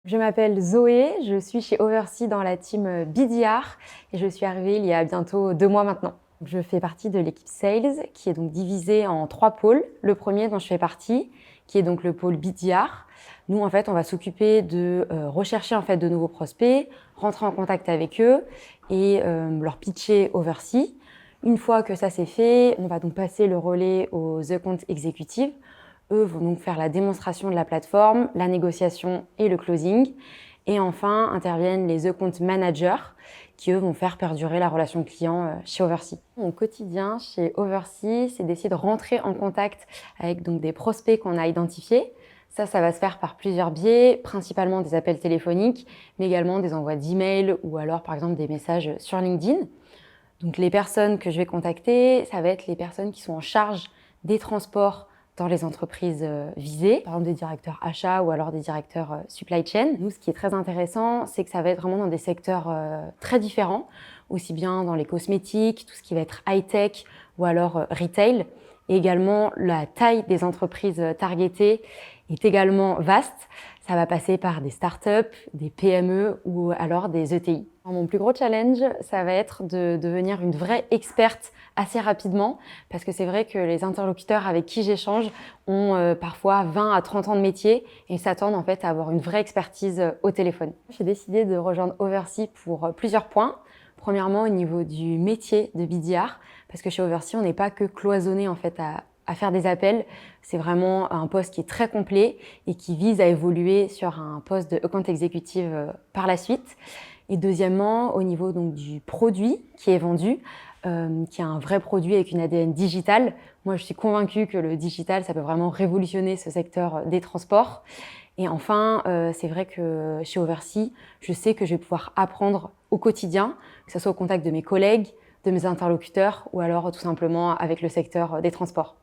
Je m'appelle Zoé, je suis chez Oversea dans la team BDR et je suis arrivée il y a bientôt 2 mois maintenant. Je fais partie de l'équipe Sales qui est donc divisée en 3 pôles. Le premier dont je fais partie, qui est donc le pôle BDR. Nous, en fait, on va s'occuper de rechercher en fait de nouveaux prospects, rentrer en contact avec eux et leur pitcher Oversea. Une fois que ça c'est fait, on va donc passer le relais aux account exécutives. Eux vont donc faire la démonstration de la plateforme, la négociation et le closing. Et enfin, interviennent les account managers qui, eux, vont faire perdurer la relation client chez Oversea. Mon quotidien chez Oversea, c'est d'essayer de rentrer en contact avec donc, des prospects qu'on a identifiés. Ça va se faire par plusieurs biais, principalement des appels téléphoniques, mais également des envois d'emails ou alors, par exemple, des messages sur LinkedIn. Donc, les personnes que je vais contacter, ça va être les personnes qui sont en charge des transports dans les entreprises visées, par exemple des directeurs achats ou alors des directeurs supply chain. Nous, ce qui est très intéressant, c'est que ça va être vraiment dans des secteurs très différents, aussi bien dans les cosmétiques, tout ce qui va être high-tech ou alors retail. Et également, la taille des entreprises targetées est également vaste. Ça va passer par des startups, des PME ou alors des ETI. Alors, mon plus gros challenge, ça va être de devenir une vraie experte assez rapidement, parce que c'est vrai que les interlocuteurs avec qui j'échange ont parfois 20 à 30 ans de métier et s'attendent en fait à avoir une vraie expertise au téléphone. J'ai décidé de rejoindre Oversea pour plusieurs points. Premièrement, au niveau du métier de BDR, parce que chez Oversea, on n'est pas que cloisonné en fait à faire des appels. C'est vraiment un poste qui est très complet et qui vise à évoluer sur un poste de account executive par la suite. Et deuxièmement, au niveau donc du produit qui est vendu, qui est un vrai produit avec une ADN digitale. Moi, je suis convaincue que le digital, ça peut vraiment révolutionner ce secteur des transports. Et enfin, c'est vrai que chez Oversea, je sais que je vais pouvoir apprendre au quotidien, que ce soit au contact de mes collègues, de mes interlocuteurs ou alors tout simplement avec le secteur des transports.